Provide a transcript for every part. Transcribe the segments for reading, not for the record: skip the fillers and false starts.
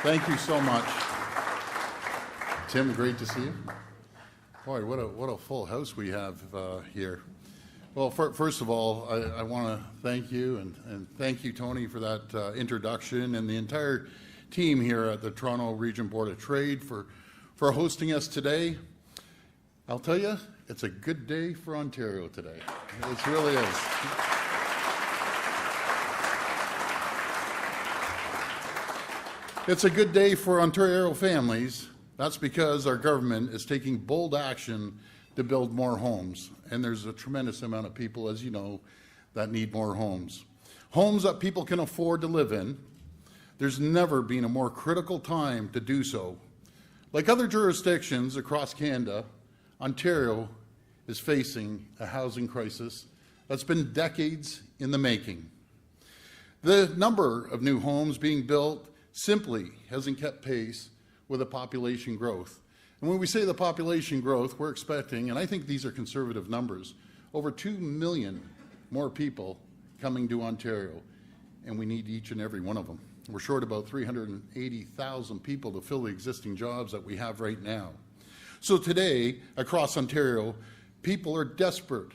Thank you so much. Tim, great to see you. Boy, what a full house we have here. Well, first of all, I want to thank you and thank you, Tony, for that introduction, and the entire team here at the Toronto Region Board of Trade for hosting us today. I'll tell you, it's a good day for Ontario today. It really is. It's a good day for Ontario families. That's because our government is taking bold action to build more homes. And there's a tremendous amount of people, as you know, that need more homes. Homes that people can afford to live in. There's never been a more critical time to do so. Like other jurisdictions across Canada, Ontario is facing a housing crisis that's been decades in the making. The number of new homes being built simply hasn't kept pace with the population growth. And when we say the population growth, we're expecting, and I think these are conservative numbers, over 2 million more people coming to Ontario, and we need each and every one of them. We're short about 380,000 people to fill the existing jobs that we have right now. So today, across Ontario, people are desperate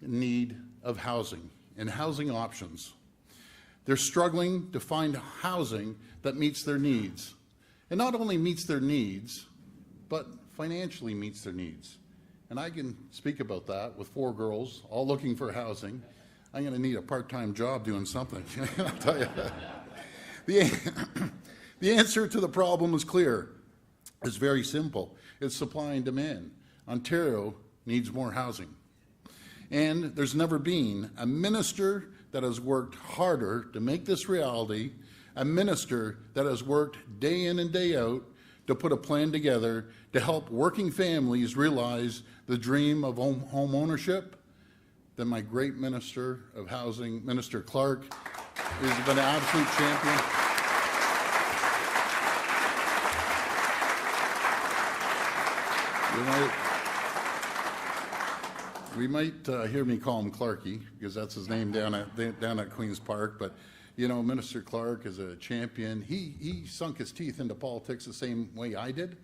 in need of housing and housing options. They're struggling to find housing that meets their needs. And not only meets their needs, but financially meets their needs. And I can speak about that with 4 girls, all looking for housing. I'm going to need a part-time job doing something, I'll tell you. The answer to the problem is clear. It's very simple. It's supply and demand. Ontario needs more housing. And there's never been a minister that has worked harder to make this reality, a minister that has worked day in and day out to put a plan together to help working families realize the dream of home ownership, than my great Minister of Housing, Minister Clark, has been an absolute champion. We might hear me call him Clarky, because that's his name down at Queen's Park, but you know, Minister Clark is a champion. He sunk his teeth into politics the same way I did,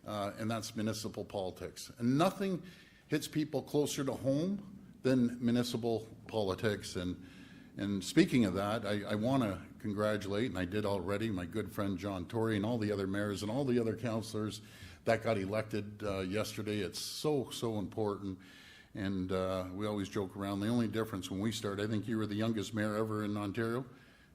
and that's municipal politics. And nothing hits people closer to home than municipal politics. And speaking of that, I want to congratulate, and I did already, my good friend John Tory and all the other mayors and all the other councillors that got elected yesterday. It's so important. And we always joke around. The only difference when we started, I think you were the youngest mayor ever in Ontario,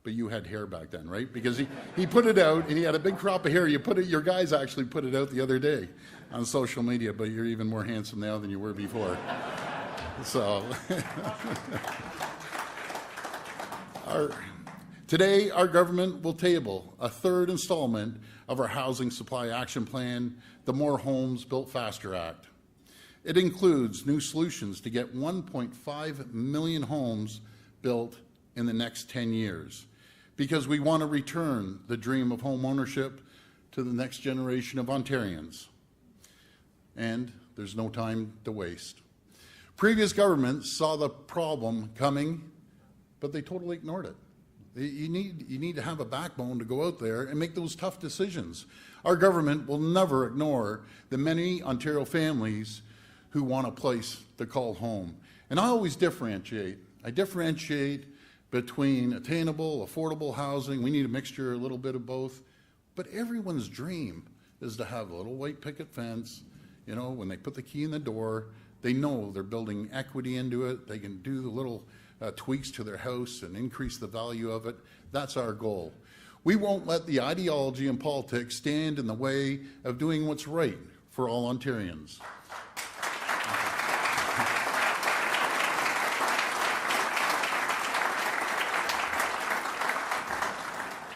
but you had hair back then, right? Because he put it out, and he had a big crop of hair. Your guys actually put it out the other day on social media, but you're even more handsome now than you were before. So today, our government will table a 3rd installment of our Housing Supply Action Plan, the More Homes Built Faster Act. It includes new solutions to get 1.5 million homes built in the next 10 years, because we want to return the dream of home ownership to the next generation of Ontarians. And there's no time to waste. Previous governments saw the problem coming, but they totally ignored it. You need to have a backbone to go out there and make those tough decisions. Our government will never ignore the many Ontario families who want a place to call home. And I always differentiate. I differentiate between attainable, affordable housing. We need a mixture, a little bit of both. But everyone's dream is to have a little white picket fence. You know, when they put the key in the door, they know they're building equity into it. They can do the little tweaks to their house and increase the value of it. That's our goal. We won't let the ideology and politics stand in the way of doing what's right for all Ontarians.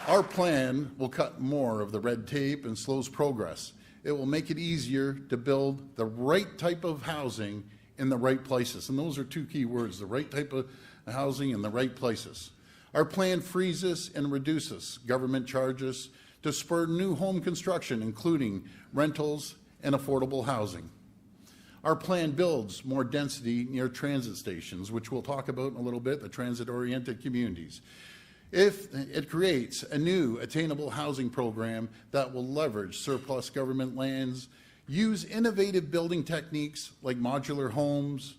Our plan will cut more of the red tape and slows progress. It will make it easier to build the right type of housing in the right places. And those are 2 key words, the right type of housing in the right places. Our plan freezes and reduces government charges to spur new home construction, including rentals and affordable housing. Our plan builds more density near transit stations, which we'll talk about in a little bit, the transit-oriented communities. If it creates a new attainable housing program that will leverage surplus government lands, use innovative building techniques like modular homes,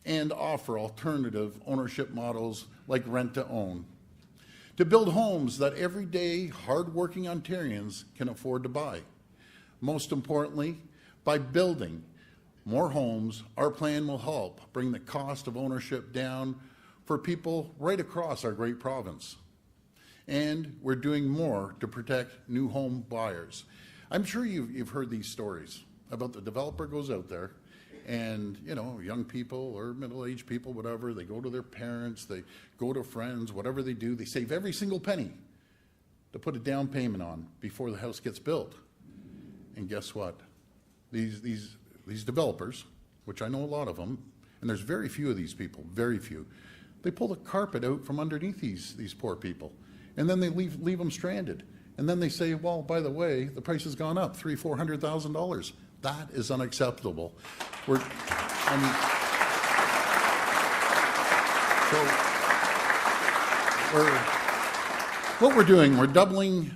and offer alternative ownership models like rent-to-own. To build homes that everyday, hard-working Ontarians can afford to buy. Most importantly, by building more homes, our plan will help bring the cost of ownership down for people right across our great province. And we're doing more to protect new home buyers. I'm sure you've heard these stories about the developer goes out there and, you know, young people or middle-aged people, whatever, they go to their parents, they go to friends, whatever they do, they save every single penny to put a down payment on before the house gets built. And guess what? These developers, which I know a lot of them, and there's very few of these people, very few, they pull the carpet out from underneath these poor people. And then they leave them stranded. And then they say, well, by the way, the price has gone up, $300,000-$400,000. That is unacceptable. What we're doing, we're doubling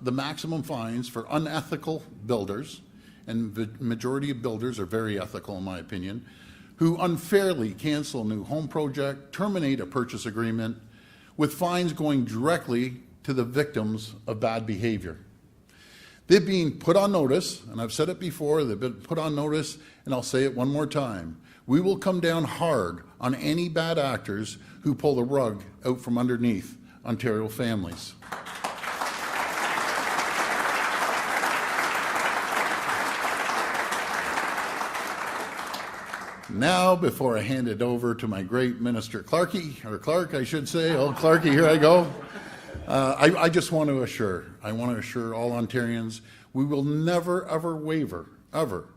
the maximum fines for unethical builders, and the majority of builders are very ethical in my opinion, who unfairly cancel a new home project, terminate a purchase agreement, with fines going directly to the victims of bad behavior. They're being put on notice, and I've said it before, they've been put on notice, and I'll say it one more time. We will come down hard on any bad actors who pull the rug out from underneath Ontario families. Now, before I hand it over to my great Minister Clark, I should say, oh, Clarky, here I go. I just want to assure all Ontarians, we will never, ever waver, ever,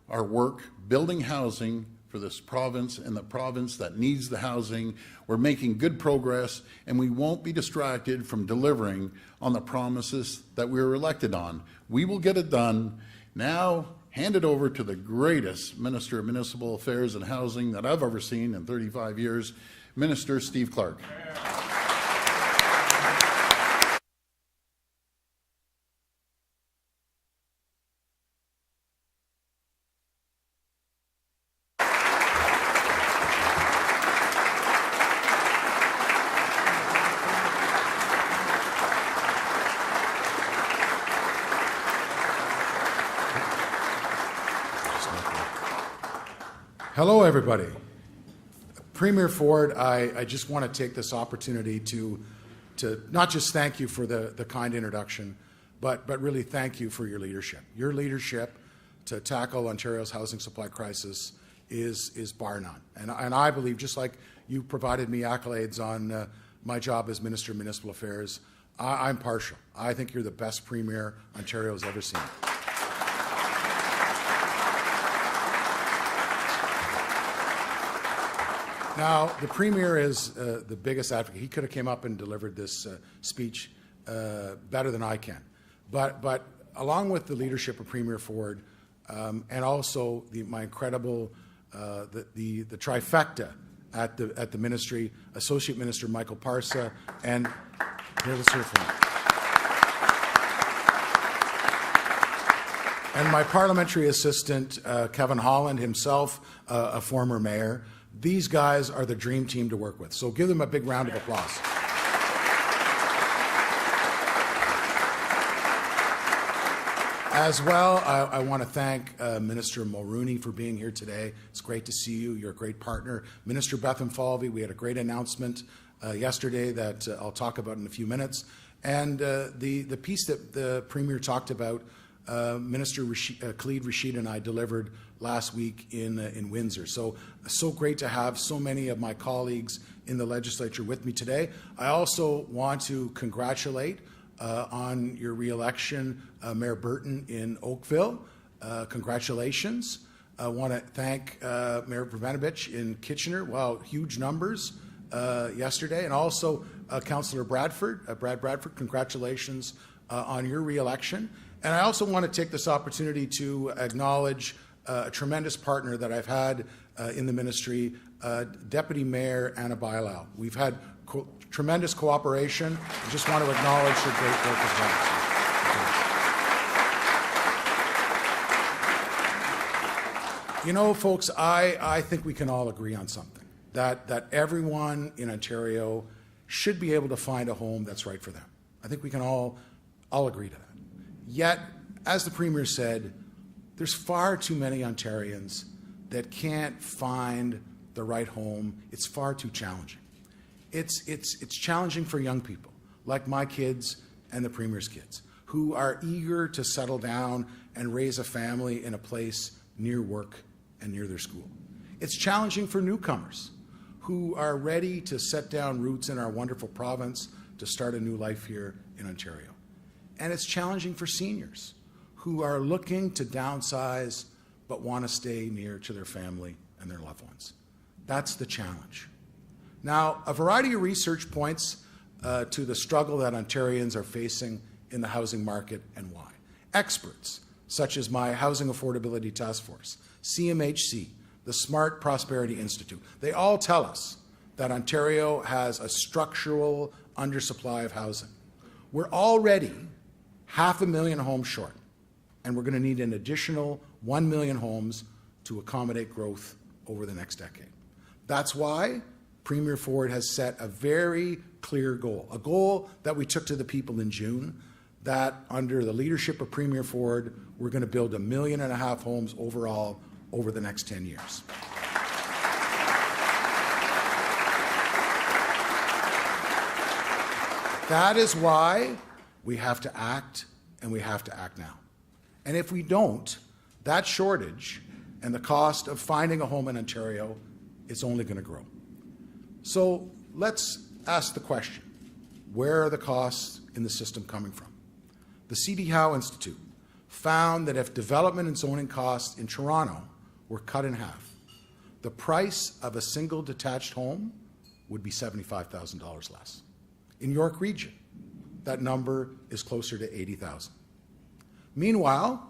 our work building housing for this province and the province that needs the housing. We're making good progress, and we won't be distracted from delivering on the promises that we were elected on. We will get it done. Now, hand it over to the greatest Minister of Municipal Affairs and Housing that I've ever seen in 35 years, Minister Steve Clark. Hello, everybody. Premier Ford, I just want to take this opportunity to not just thank you for the kind introduction, but really thank you for your leadership. Your leadership to tackle Ontario's housing supply crisis is bar none. And I believe, just like you provided me accolades on my job as Minister of Municipal Affairs, I'm partial. I think you're the best Premier Ontario's ever seen. Now, the Premier is the biggest advocate. He could have came up and delivered this speech better than I can. But along with the leadership of Premier Ford and also my incredible, the trifecta at the ministry, Associate Minister Michael Parsa, and here, let's hear from him. And my parliamentary assistant, Kevin Holland, himself a former mayor. These guys are the dream team to work with. So give them a big round of applause. As well, I want to thank Minister Mulrooney for being here today. It's great to see you. You're a great partner. Minister Bethan Falvey, we had a great announcement yesterday that I'll talk about in a few minutes. And the piece that the Premier talked about, Minister Khalid Rashid and I delivered last week in Windsor. So great to have so many of my colleagues in the legislature with me today. I also want to congratulate on your re-election, Mayor Burton in Oakville. Congratulations. I want to thank Mayor Provanovich in Kitchener. Wow, huge numbers yesterday. And also Councillor Bradford. Brad Bradford, congratulations on your re-election. And I also want to take this opportunity to acknowledge a tremendous partner that I've had in the ministry, Deputy Mayor Anna Bailao. We've had tremendous cooperation. I just want to acknowledge her great work as well. You know, folks, I think we can all agree on something, that everyone in Ontario should be able to find a home that's right for them. I think we can all agree to that. Yet, as the Premier said, there's far too many Ontarians that can't find the right home. It's far too challenging. It's challenging for young people, like my kids and the Premier's kids, who are eager to settle down and raise a family in a place near work and near their school. It's challenging for newcomers who are ready to set down roots in our wonderful province to start a new life here in Ontario. And it's challenging for seniors who are looking to downsize but want to stay near to their family and their loved ones. That's the challenge. Now, a variety of research points to the struggle that Ontarians are facing in the housing market and why. Experts, such as my Housing Affordability Task Force, CMHC, the Smart Prosperity Institute, they all tell us that Ontario has a structural undersupply of housing. We're already 500,000 homes short, and we're going to need an additional 1 million homes to accommodate growth over the next decade. That's why Premier Ford has set a very clear goal, a goal that we took to the people in June, that under the leadership of Premier Ford, we're going to build 1.5 million homes overall over the next 10 years. That is why we have to act, and we have to act now. And if we don't, that shortage and the cost of finding a home in Ontario is only going to grow. So let's ask the question, where are the costs in the system coming from? The C.D. Howe Institute found that if development and zoning costs in Toronto were cut in half, the price of a single detached home would be $75,000 less. In York Region, that number is closer to $80,000. Meanwhile,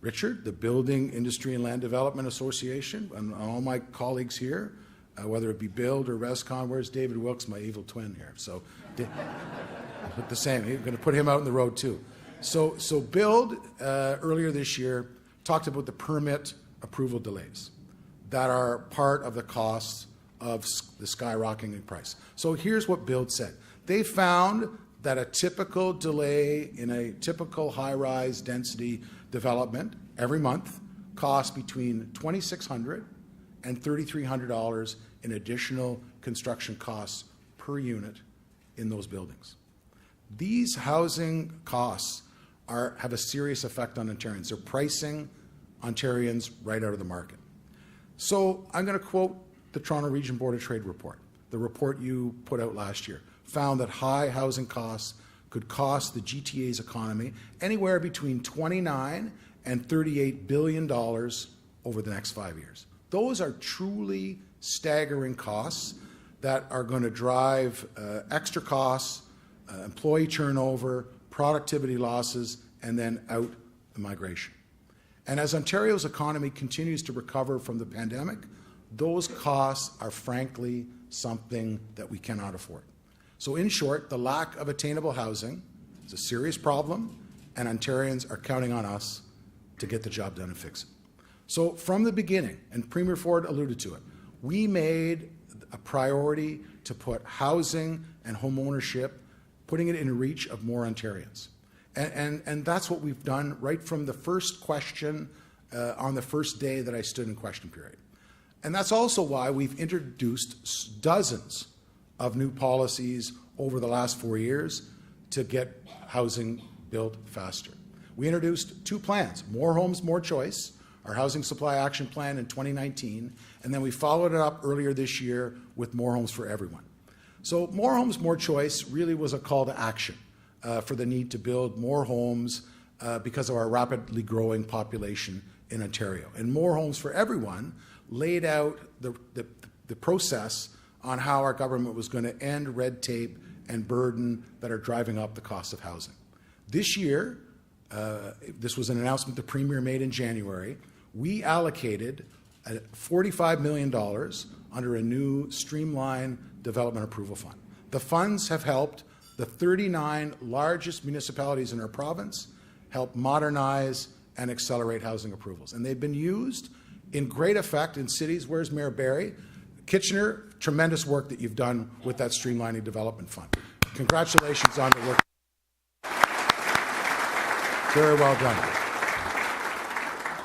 Richard, the Building Industry and Land Development Association, and all my colleagues here, whether it be Build or Rescon, where's David Wilkes, my evil twin here? So, the same. We're going to put him out on the road too. So Build earlier this year talked about the permit approval delays that are part of the costs of the skyrocketing price. So here's what Build said. They found that a typical delay in a typical high-rise density development every month costs between $2,600 and $3,300 in additional construction costs per unit in those buildings. These housing costs have a serious effect on Ontarians. They're pricing Ontarians right out of the market. So I'm going to quote the Toronto Region Board of Trade report. The report you put out last year found that high housing costs could cost the GTA's economy anywhere between $29 and $38 billion over the next 5 years. Those are truly staggering costs that are going to drive extra costs, employee turnover, productivity losses, and then out migration. And as Ontario's economy continues to recover from the pandemic, those costs are frankly something that we cannot afford. So in short, the lack of attainable housing is a serious problem, and Ontarians are counting on us to get the job done and fix it. So from the beginning, and Premier Ford alluded to it, we made a priority to put housing and home ownership, putting it in reach of more Ontarians. And that's what we've done right from the first question on the first day that I stood in question period. And that's also why we've introduced dozens of new policies over the last 4 years to get housing built faster. We introduced 2 plans, More Homes, More Choice, our Housing Supply Action Plan in 2019, and then we followed it up earlier this year with More Homes for Everyone. So More Homes, More Choice really was a call to action for the need to build more homes because of our rapidly growing population in Ontario. And More Homes for Everyone laid out the process on how our government was going to end red tape and burden that are driving up the cost of housing. This year, this was an announcement the Premier made in January, we allocated $45 million under a new streamlined development approval fund. The funds have helped the 39 largest municipalities in our province help modernize and accelerate housing approvals. And they've been used in great effect in cities. Where's Mayor Barry? Kitchener, tremendous work that you've done with that streamlining development fund. Congratulations on the work. Very well done.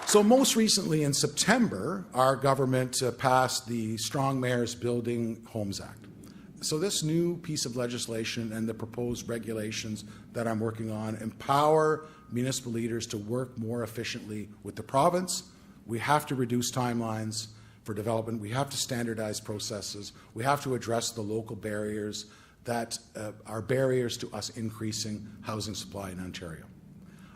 So most recently in September, our government passed the Strong Mayors Building Homes Act. So this new piece of legislation and the proposed regulations that I'm working on empower municipal leaders to work more efficiently with the province. We have to reduce timelines for development. We have to standardize processes. We have to address the local barriers that are barriers to us increasing housing supply in Ontario.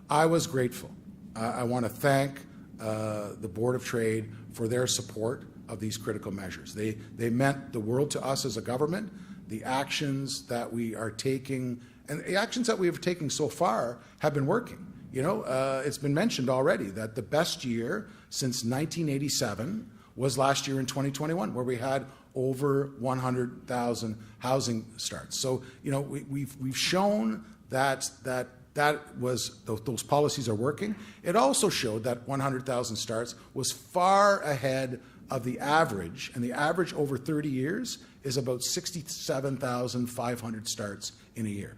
I was grateful. I want to thank the Board of Trade for their support of these critical measures. They meant the world to us as a government. The actions that we are taking, and the actions that we have taken so far have been working. You know, it's been mentioned already that the best year since 1987 was last year in 2021, where we had over 100,000 housing starts. So, you know, we've shown that those policies are working. It also showed that 100,000 starts was far ahead of the average, and the average over 30 years is about 67,500 starts in a year.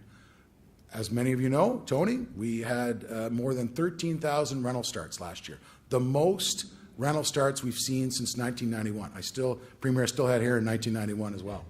As many of you know, Tony, we had more than 13,000 rental starts last year, the most rental starts we've seen since 1991. Premier still had here in 1991 as well.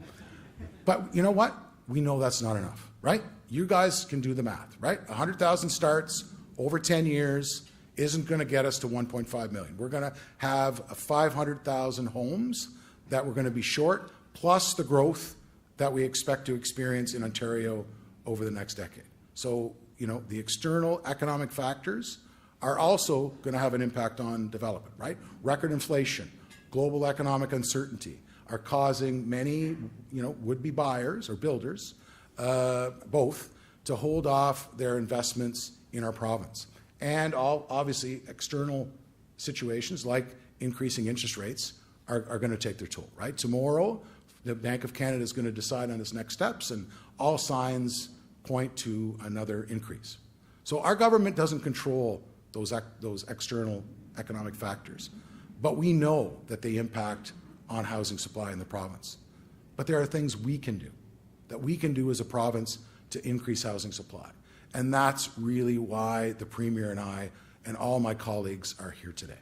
But you know what? We know that's not enough, right? You guys can do the math, right? 100,000 starts over 10 years isn't going to get us to 1.5 million. We're going to have 500,000 homes that we're going to be short, plus the growth that we expect to experience in Ontario over the next decade. So, you know, the external economic factors are also going to have an impact on development, right? Record inflation, global economic uncertainty are causing many, you know, would-be buyers or builders, both, to hold off their investments in our province. And obviously, external situations like increasing interest rates are going to take their toll, right? Tomorrow, the Bank of Canada is going to decide on its next steps, and all signs point to another increase. So our government doesn't control those external economic factors, but we know that they impact on housing supply in the province. But there are things we can do, that we can do as a province to increase housing supply. And that's really why the Premier and I and all my colleagues are here today.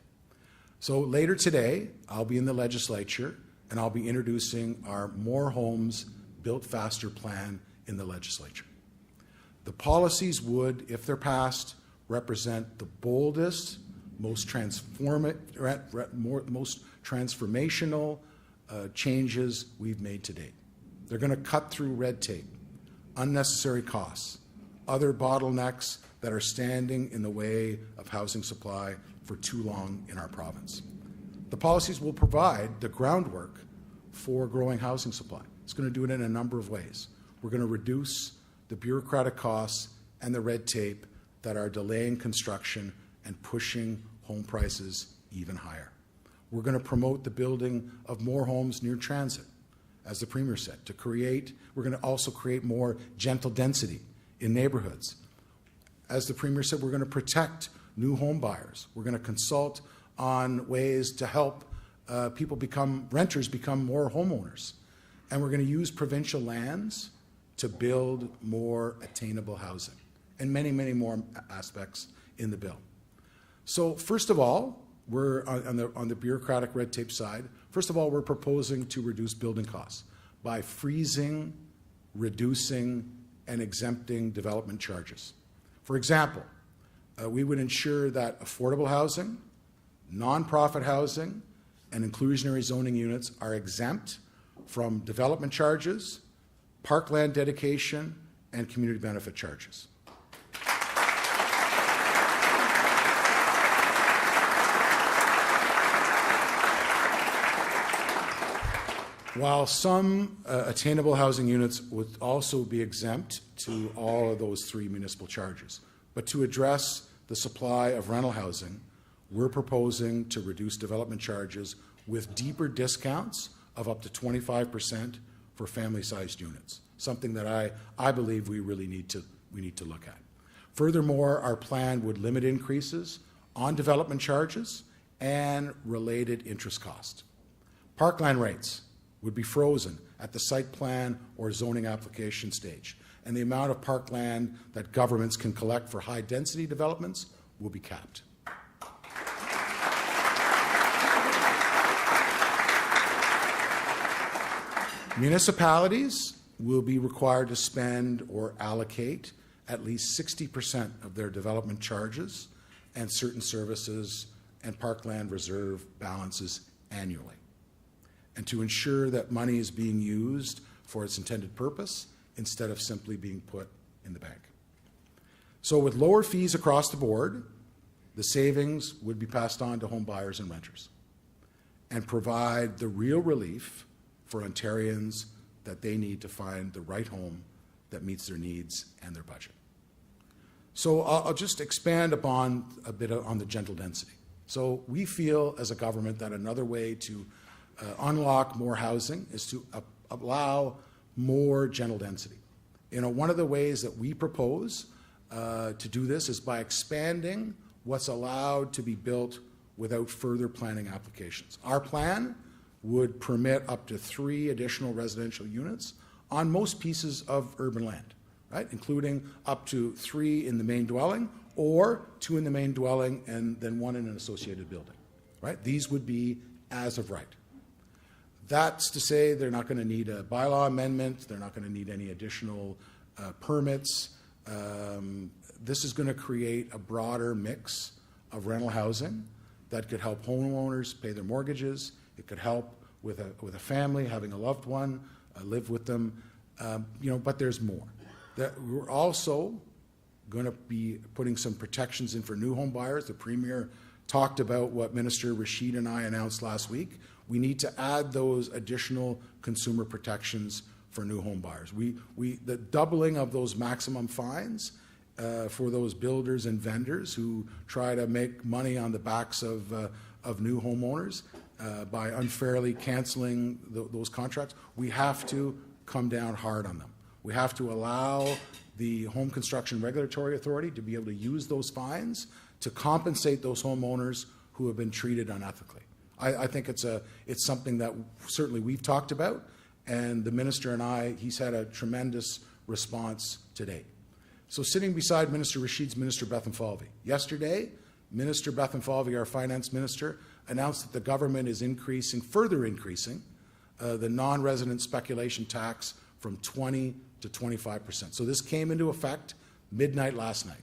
So later today, I'll be in the legislature and I'll be introducing our More Homes Built Faster plan in the legislature. The policies would, if they're passed, represent the boldest, most transformational changes we've made to date. They're going to cut through red tape, unnecessary costs, other bottlenecks that are standing in the way of housing supply for too long in our province. The policies will provide the groundwork for growing housing supply. It's going to do it in a number of ways. We're going to reduce the bureaucratic costs and the red tape that are delaying construction and pushing home prices even higher. We're going to promote the building of more homes near transit, as the Premier said, we're going to also create more gentle density in neighborhoods. As the Premier said, we're going to protect new home buyers. We're going to consult on ways to help renters become more homeowners. And we're going to use provincial lands to build more attainable housing, and many, many more aspects in the bill. So first of all, we're on the bureaucratic red tape side. First of all, we're proposing to reduce building costs by freezing, reducing, and exempting development charges. For example, we would ensure that affordable housing, nonprofit housing, and inclusionary zoning units are exempt from development charges, parkland dedication, and community benefit charges. While some attainable housing units would also be exempt to all of those three municipal charges. But to address the supply of rental housing, we're proposing to reduce development charges with deeper discounts of up to 25% for family-sized units, something that I believe we really need to look at. Furthermore, our plan would limit increases on development charges and related interest cost. Parkland rates would be frozen at the site plan or zoning application stage, and the amount of parkland that governments can collect for high-density developments will be capped. Municipalities will be required to spend or allocate at least 60% of their development charges and certain services and parkland reserve balances annually, and to ensure that money is being used for its intended purpose instead of simply being put in the bank. So with lower fees across the board, the savings would be passed on to home buyers and renters and provide the real relief for Ontarians that they need to find the right home that meets their needs and their budget. So I'll just expand upon a bit on the gentle density. So we feel as a government that another way to unlock more housing is to allow more gentle density. You know, one of the ways that we propose to do this is by expanding what's allowed to be built without further planning applications. Our plan would permit up to 3 additional residential units on most pieces of urban land, right? Including up to 3 in the main dwelling or 2 in the main dwelling and then 1 in an associated building, right? These would be as of right. That's to say they're not going to need a bylaw amendment. They're not going to need any additional permits. This is going to create a broader mix of rental housing that could help homeowners pay their mortgages. It could help with a family having a loved one live with them. But there's more. We're also going to be putting some protections in for new home buyers. The Premier talked about what Minister Rashid and I announced last week. We need to add those additional consumer protections for new home buyers. The doubling of those maximum fines for those builders and vendors who try to make money on the backs of new homeowners by unfairly canceling those contracts. We have to come down hard on them. We have to allow the Home Construction Regulatory Authority to be able to use those fines to compensate those homeowners who have been treated unethically. I think it's something that certainly we've talked about, and the Minister and he's had a tremendous response to date. So sitting beside Minister Rashid's Minister Bethlenfalvy. Yesterday, Minister Bethlenfalvy, our Finance Minister, announced that the government is further increasing the non-resident speculation tax from 20 to 25%. So this came into effect midnight last night.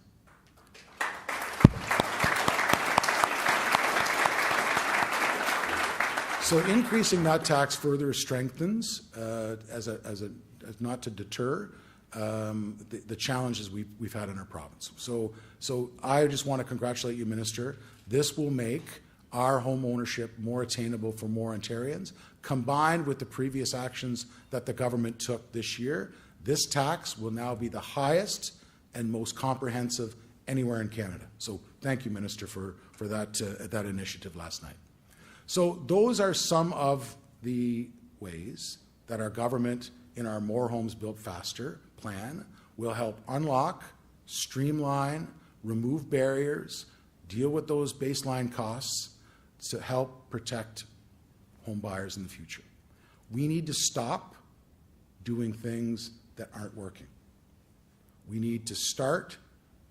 So increasing that tax further strengthens, as not to deter, the challenges we've had in our province. So I just want to congratulate you, Minister. This will make our home ownership more attainable for more Ontarians. Combined with the previous actions that the government took this year, this tax will now be the highest and most comprehensive anywhere in Canada. So thank you, Minister, for that initiative last night. So those are some of the ways that our government in our More Homes Built Faster plan will help unlock, streamline, remove barriers, deal with those baseline costs to help protect home buyers in the future. We need to stop doing things that aren't working. We need to start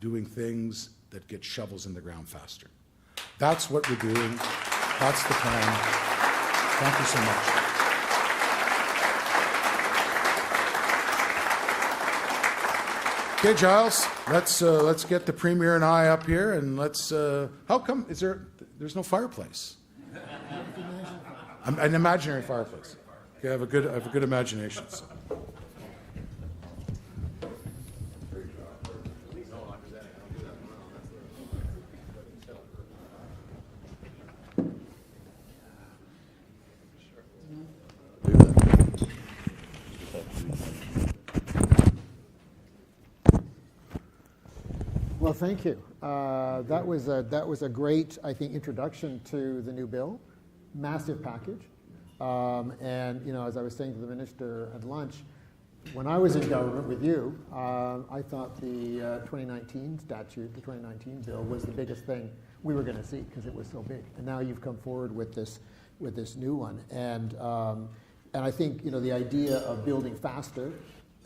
doing things that get shovels in the ground faster. That's what we're doing. That's the plan. Thank you so much. Okay, Giles, let's get the Premier and I up here, and let's. How come there's no fireplace? An imaginary fireplace. Okay, I have a good imagination. So. Well, thank you. That was a great, I think, introduction to the new bill. massive package. And, you know, as I was saying to the minister at lunch, when I was in government with you, I thought the 2019 statute, the 2019 bill, was the biggest thing we were going to see because it was so big. And now you've come forward with this new one. And I think, you know, the idea of building faster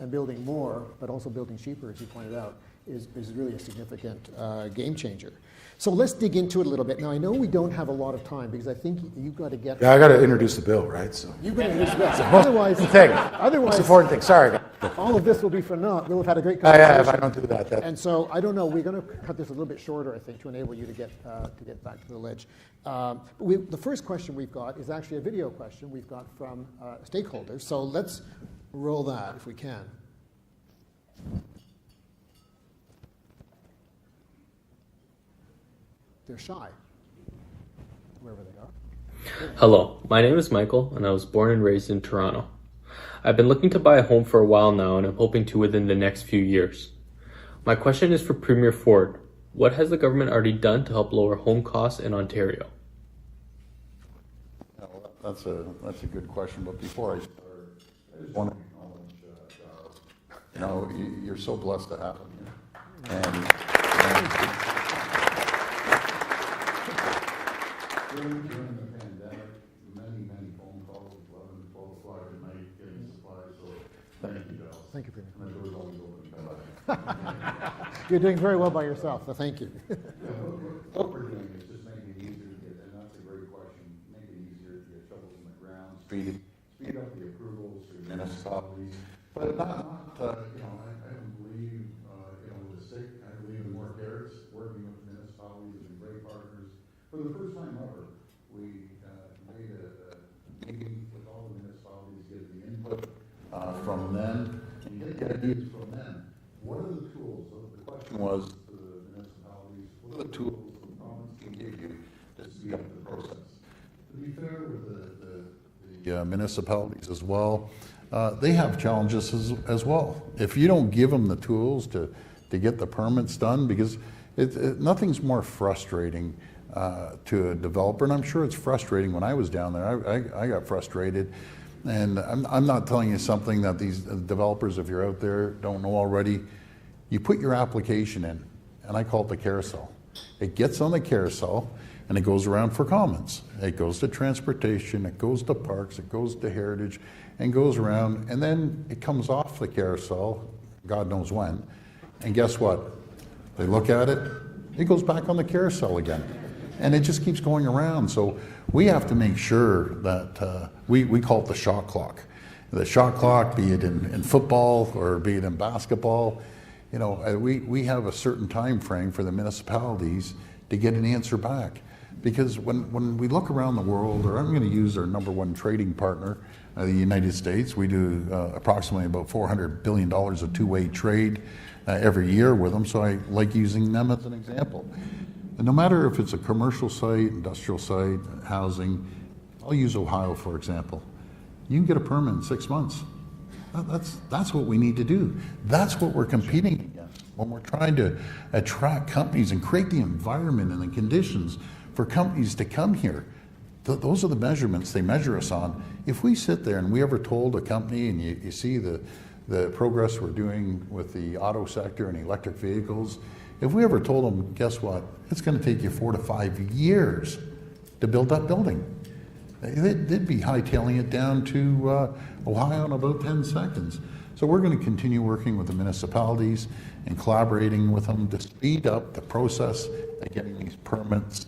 and building more, but also building cheaper, as you pointed out, is really a significant game changer. So let's dig into it a little bit. Now, I know we don't have a lot of time because I think you've got to get... Yeah, I got to introduce the bill, right? So You've got to introduce the bill. Otherwise, Most important thing. Sorry. all of this will be for naught. We'll have had a great Yeah, conversation. if I don't do that. And so, I don't know, we're going to cut this a little bit shorter, I think, to enable you to get back to the ledge. The first question we've got is actually a video question we've got from stakeholders. So let's roll that if we can. They're shy, wherever they are. Hello, my name is Michael, and I was born and raised in Toronto. I've been looking to buy a home for a while now, and I'm hoping to within the next few years. My question is for Premier Ford. What has the government already done to help lower home costs in Ontario? Well, that's a good question, but before I start, I just want to acknowledge, you know, you're so blessed to have him here. And during the pandemic, many phone calls, 11, 12 o'clock at night, getting supplies, so thank you, Dallas. Thank you, Premier. And the door's always open. You're doing very well by yourself, so thank you. What we're doing is just making it easier to get, and that's a great question, make it easier to get shovels in the ground, speed up the approvals through municipalities, but not you know, I don't believe, you know, with the state, I believe in more carrots, working with municipalities and great partners. For the first time ever, we made a meeting with all the municipalities, get the input from them, and get the ideas from them. What are the tools? So the question was to the municipalities, what are the tools the province can give you to speed up the process? To be fair with the municipalities as well, they have challenges as well. If you don't give them the tools to get the permits done, because nothing's more frustrating to a developer, and I'm sure it's frustrating. When I was down there, I got frustrated. And I'm not telling you something that these developers, if you're out there, don't know already. You put your application in, and I call it the carousel. It gets on the carousel, and it goes around for comments. It goes to transportation, it goes to parks, it goes to heritage, and goes around, and then it comes off the carousel, God knows when, and guess what? They look at it, it goes back on the carousel again. And it just keeps going around. So we have to make sure that we call it the shot clock. The shot clock, be it in football or be it in basketball, you know, we have a certain time frame for the municipalities to get an answer back. Because when we look around the world, or I'm going to use our number one trading partner, the United States, we do approximately about $400 billion of two-way trade every year with them. So I like using them as an example. And no matter if it's a commercial site, industrial site, housing, I'll use Ohio for example. You can get a permit in 6 months. That's what we need to do. That's what we're competing against when we're trying to attract companies and create the environment and the conditions for companies to come here. Those are the measurements they measure us on. If we sit there and we ever told a company, and you see the progress we're doing with the auto sector and electric vehicles, if we ever told them, guess what, it's going to take you 4 to 5 years to build that building, they'd be hightailing it down to Ohio in about 10 seconds. So we're going to continue working with the municipalities and collaborating with them to speed up the process of getting these permits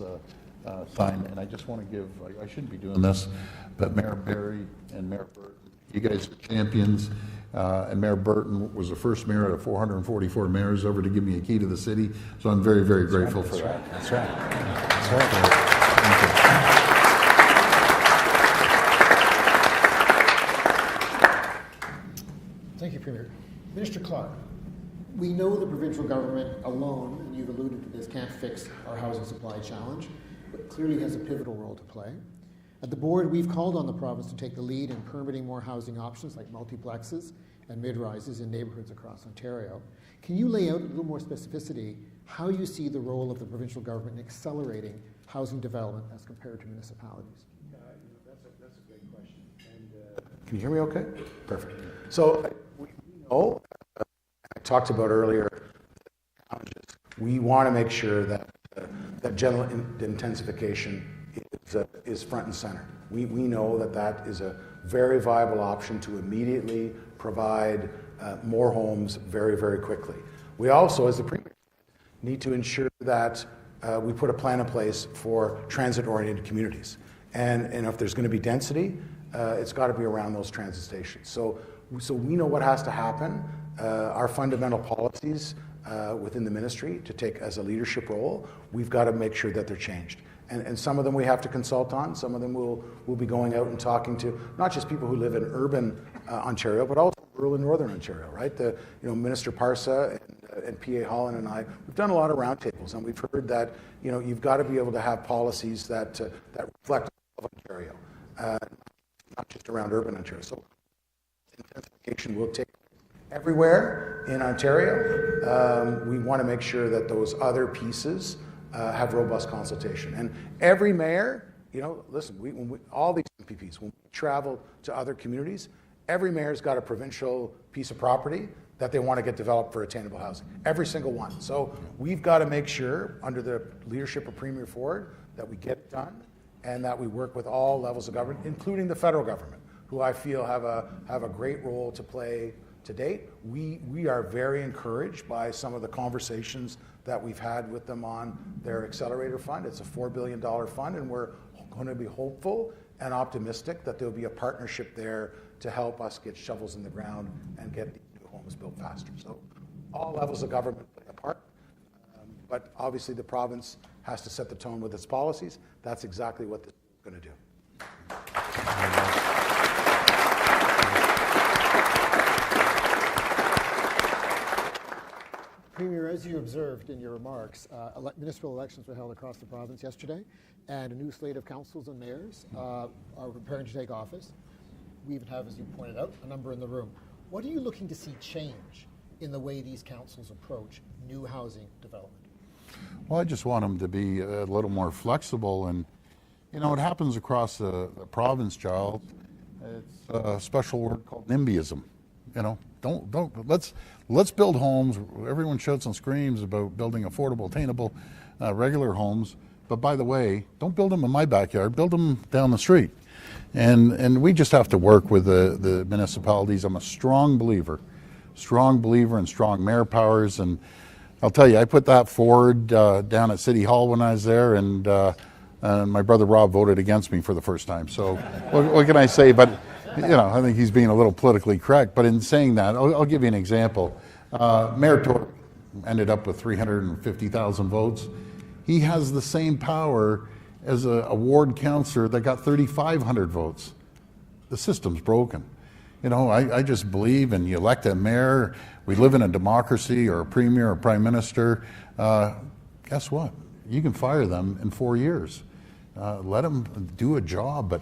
signed. And I just want to give, I shouldn't be doing this, but Mayor Barry and Mayor Burton, you guys are champions. And Mayor Burton was the first mayor out of 444 mayors ever to give me a key to the city. So I'm very, very grateful for that. That's right. That's right. Thank you, Premier. Minister Clark, we know the provincial government alone, and you've alluded to this, can't fix our housing supply challenge, but clearly has a pivotal role to play. At the board, we've called on the province to take the lead in permitting more housing options like multiplexes and mid-rises in neighbourhoods across Ontario. Can you lay out a little more specificity how you see the role of the provincial government in accelerating housing development as compared to municipalities? Can you hear me okay? Perfect. So we know, I talked about earlier, challenges. We want to make sure that that general intensification is front and center. We know that that is a very viable option to immediately provide more homes very, very quickly. We also, as the Premier, need to ensure that we put a plan in place for transit-oriented communities. And if there's going to be density, it's got to be around those transit stations. So we know what has to happen. Our fundamental policies within the ministry to take as a leadership role, we've got to make sure that they're changed. And some of them we have to consult on. Some of them we'll be going out and talking to not just people who live in urban Ontario, but also rural and northern Ontario, right? Minister Parsa and P.A. Holland and I, we've done a lot of roundtables, and we've heard that you've got to be able to have policies that reflect all of Ontario, not just around urban Ontario. So intensification will take everywhere in Ontario. We want to make sure that those other pieces have robust consultation. And every mayor, listen, all these MPPs, when we travel to other communities, every mayor's got a provincial piece of property that they want to get developed for attainable housing. Every single one. So we've got to make sure, under the leadership of Premier Ford, that we get it done and that we work with all levels of government, including the federal government, who I feel have a great role to play to date. We are very encouraged by some of the conversations that we've had with them on their accelerator fund. It's a $4 billion fund, and we're going to be hopeful and optimistic that there'll be a partnership there to help us get shovels in the ground and get these new homes built faster. So all levels of government play a part, but obviously the province has to set the tone with its policies. That's exactly what this is going to do. Premier, as you observed in your remarks, municipal elections were held across the province yesterday, and a new slate of councils and mayors are preparing to take office. We even have, as you pointed out, a number in the room. What are you looking to see change in the way these councils approach new housing development? Well, I just want them to be a little more flexible, and it happens across the province, Giles. It's a special word called NIMBYism. Let's build homes. Everyone shouts and screams about building affordable, attainable, regular homes. But by the way, don't build them in my backyard. Build them down the street. And we just have to work with the municipalities. I'm a strong believer in strong mayor powers. And I'll tell you, I put that forward down at City Hall when I was there, and my brother Rob voted against me for the first time. So what can I say? But I think he's being a little politically correct. But in saying that, I'll give you an example. Mayor Tory ended up with 350,000 votes. He has the same power as a ward councillor that got 3,500 votes. The system's broken. I just believe in you elect a mayor. We live in a democracy, or a premier or prime minister. Guess what? You can fire them in 4 years. Let them do a job. But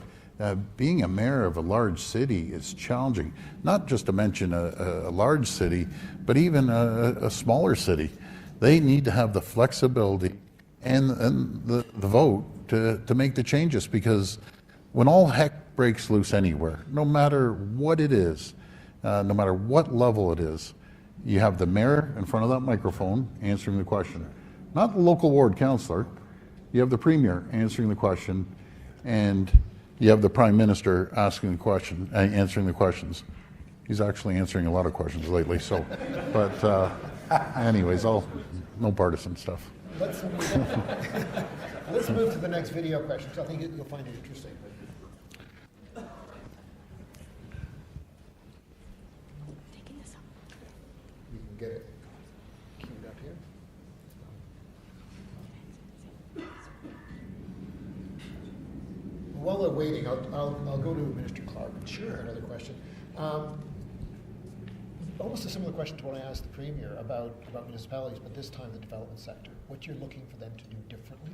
being a mayor of a large city is challenging. Not just to mention a large city, but even a smaller city. They need to have the flexibility and the vote to make the changes, because when all heck breaks loose anywhere, no matter what it is, no matter what level it is, you have the mayor in front of that microphone answering the question. Not the local ward councillor. You have the premier answering the question, and you have the prime minister asking the question, answering the questions. He's actually answering a lot of questions lately. So, but anyways, no partisan stuff. Let's move to the next video question, because I think you'll find it interesting. Taking this up. You can get it queued up here. While they're waiting, I'll go to Minister Clark. Sure. Another question. Almost a similar question to what I asked the Premier about municipalities, but this time the development sector. What you're looking for them to do differently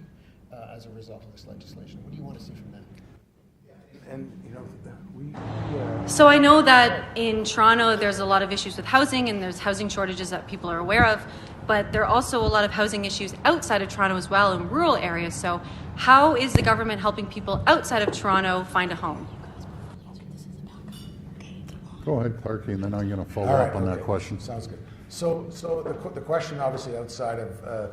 as a result of this legislation. What do you want to see from them? And So I know that in Toronto there's a lot of issues with housing, and there's housing shortages that people are aware of, but there are also a lot of housing issues outside of Toronto as well, in rural areas. So how is the government helping people outside of Toronto find a home? Go ahead, Clark, and then I'm going to follow All right, up on that okay. question. Sounds good. So the question, obviously, outside of the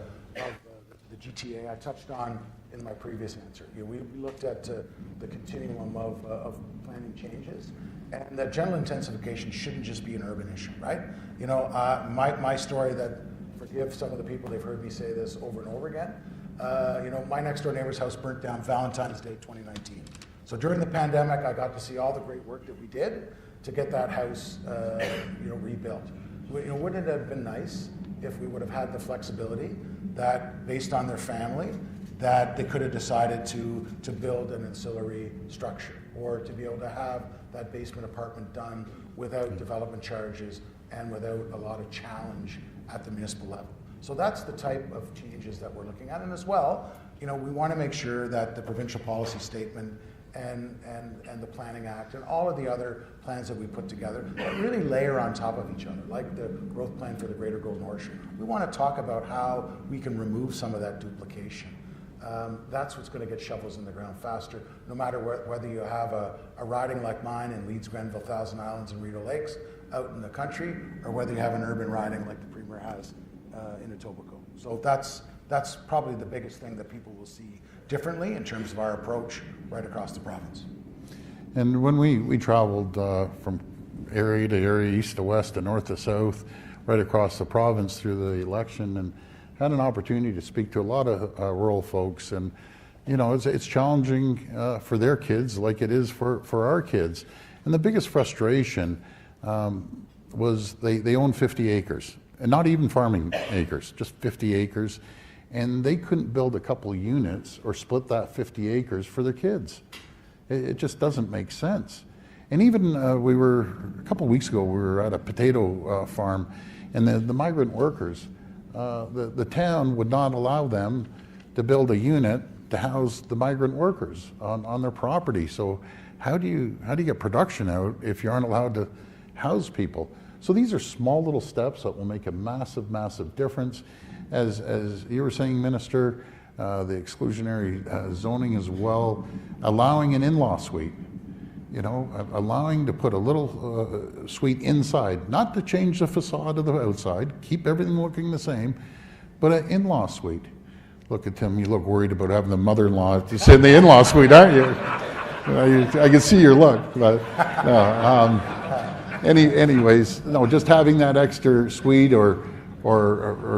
GTA, I touched on in my previous answer. We looked at the continuum of planning changes, and that general intensification shouldn't just be an urban issue, right? My story that, forgive some of the people, they've heard me say this over and over again. My next door neighbor's house burnt down Valentine's Day 2019. So during the pandemic, I got to see all the great work that we did to get that house, rebuilt. Wouldn't it have been nice if we would have had the flexibility that, based on their family, that they could have decided to build an ancillary structure, or to be able to have that basement apartment done without development charges and without a lot of challenge at the municipal level. So that's the type of changes that we're looking at. And as well, we want to make sure that the provincial policy statement and the Planning Act and all of the other plans that we put together that really layer on top of each other, like the growth plan for the Greater Golden Horseshoe. We want to talk about how we can remove some of that duplication. That's what's going to get shovels in the ground faster, no matter whether you have a riding like mine in Leeds, Grenville, Thousand Islands, and Rideau Lakes out in the country, or whether you have an urban riding like the Premier has in Etobicoke. So that's probably the biggest thing that people will see differently in terms of our approach right across the province. And when we traveled from area to area, east to west and north to south, right across the province through the election, and had an opportunity to speak to a lot of rural folks, and it's challenging for their kids like it is for our kids. And the biggest frustration was they own 50 acres, and not even farming acres, just 50 acres, and they couldn't build a couple of units or split that 50 acres for their kids. It just doesn't make sense. And even a couple of weeks ago, we were at a potato farm, and the migrant workers, the town would not allow them to build a unit to house the migrant workers on their property. So how do you get production out if you aren't allowed to house people? So these are small little steps that will make a massive, massive difference. As you were saying, Minister, the exclusionary zoning as well, allowing an in-law suite, allowing to put a little suite inside, not to change the facade of the outside, keep everything looking the same, but an in-law suite. Look at Tim, you look worried about having the mother-in-law to sit in the in-law suite, aren't you? I can see your look, but no. Anyways, no, just having that extra suite, or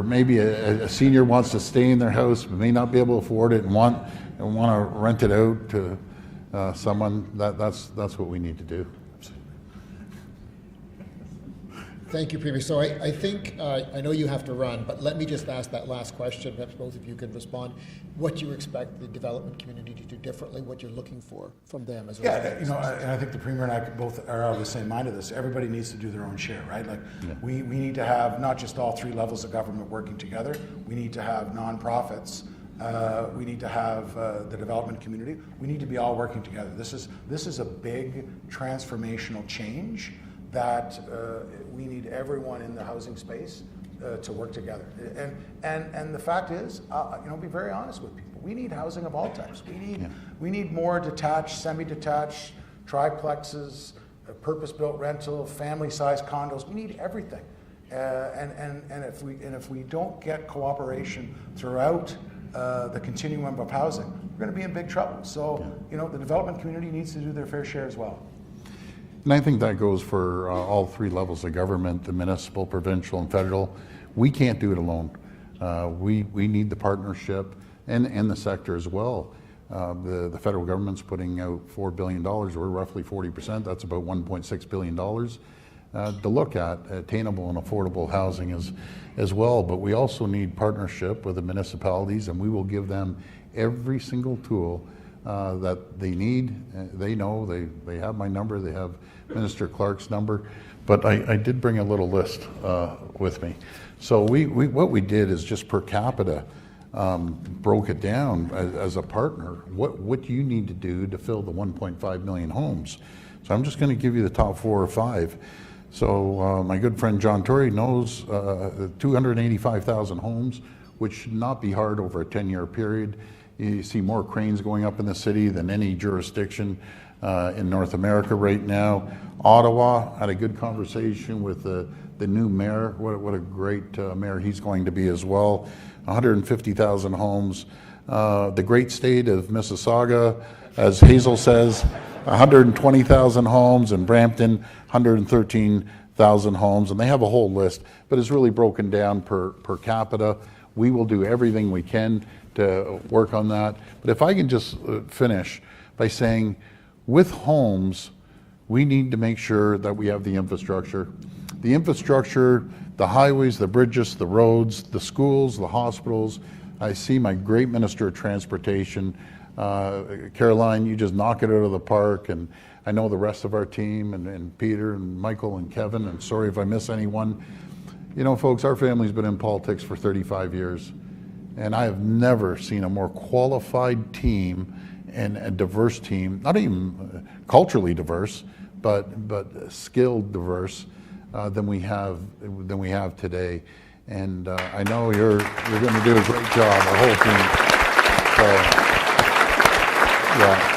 maybe a senior wants to stay in their house but may not be able to afford it and want to rent it out to someone. That's what we need to do. Thank you, Premier. So I think, I know you have to run, but let me just ask that last question. Perhaps both of you could respond. What you expect the development community to do differently, what you're looking for from them as well. And I think the Premier and I both are of the same mind of this. Everybody needs to do their own share, right? We need to have not just all three levels of government working together. We need to have nonprofits. We need to have the development community. We need to be all working together. This is a big transformational change that we need everyone in the housing space to work together. And the fact is, be very honest with people. We need housing of all types. We need more detached, semi-detached, triplexes, purpose-built rental, family-sized condos. We need everything. And if we don't get cooperation throughout the continuum of housing, we're going to be in big trouble. So the development community needs to do their fair share as well. And I think that goes for all three levels of government, the municipal, provincial, and federal. We can't do it alone. We need the partnership and the sector as well. The federal government's putting out $4 billion. We're roughly 40%. That's about $1.6 billion to look at attainable and affordable housing as well. But we also need partnership with the municipalities, and we will give them every single tool that they need. They know, they have my number, they have Minister Clark's number, but I did bring a little list with me. So what we did is just per capita broke it down as a partner, what you need to do to fill the 1.5 million homes. So I'm just going to give you the top 4 or 5. So my good friend John Tory knows 285,000 homes, which should not be hard over a 10-year period. You see more cranes going up in the city than any jurisdiction in North America right now. Ottawa, had a good conversation with the new mayor. What a great mayor he's going to be as well. 150,000 homes. The great state of Mississauga, as Hazel says, 120,000 homes, and Brampton, 113,000 homes, and they have a whole list, but it's really broken down per capita. We will do everything we can to work on that. But if I can just finish by saying, with homes, we need to make sure that we have the infrastructure. The infrastructure, the highways, the bridges, the roads, the schools, the hospitals. I see my great Minister of Transportation, Caroline, you just knock it out of the park, and I know the rest of our team, and Peter and Michael and Kevin, and sorry if I miss anyone. You know, folks, our family's been in politics for 35 years, and I have never seen a more qualified team and a diverse team, not even culturally diverse, but skilled diverse than we have today. And I know you're going to do a great job, our whole team. So, yeah.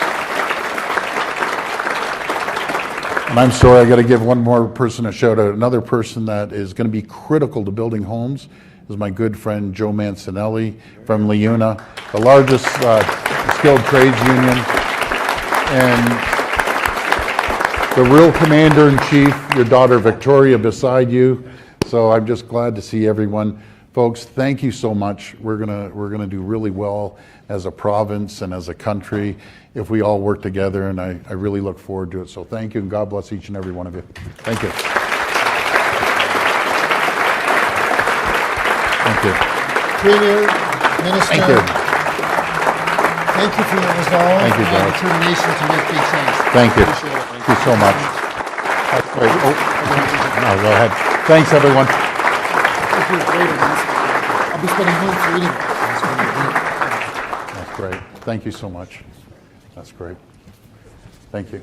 And I'm sorry, I got to give one more person a shout out. Another person that is going to be critical to building homes is my good friend Joe Mancinelli from Leuna, the largest skilled trades union, and the real commander-in-chief, your daughter Victoria beside you. So I'm just glad to see everyone. Folks, thank you so much. We're gonna do really well as a province and as a country if we all work together, and I really look forward to it. So thank you, and God bless each and every one of you. Thank you. Thank you. Premier, Minister. Thank you. Thank you for your resolve Thank you, and Doug. determination to make big change. Thank you. Appreciate it. Thank you so much. Wait, oh, no, go ahead. Thanks, everyone. Thank you. I'll be spending home for eating. That's great. Thank you so much. That's great. Thank you.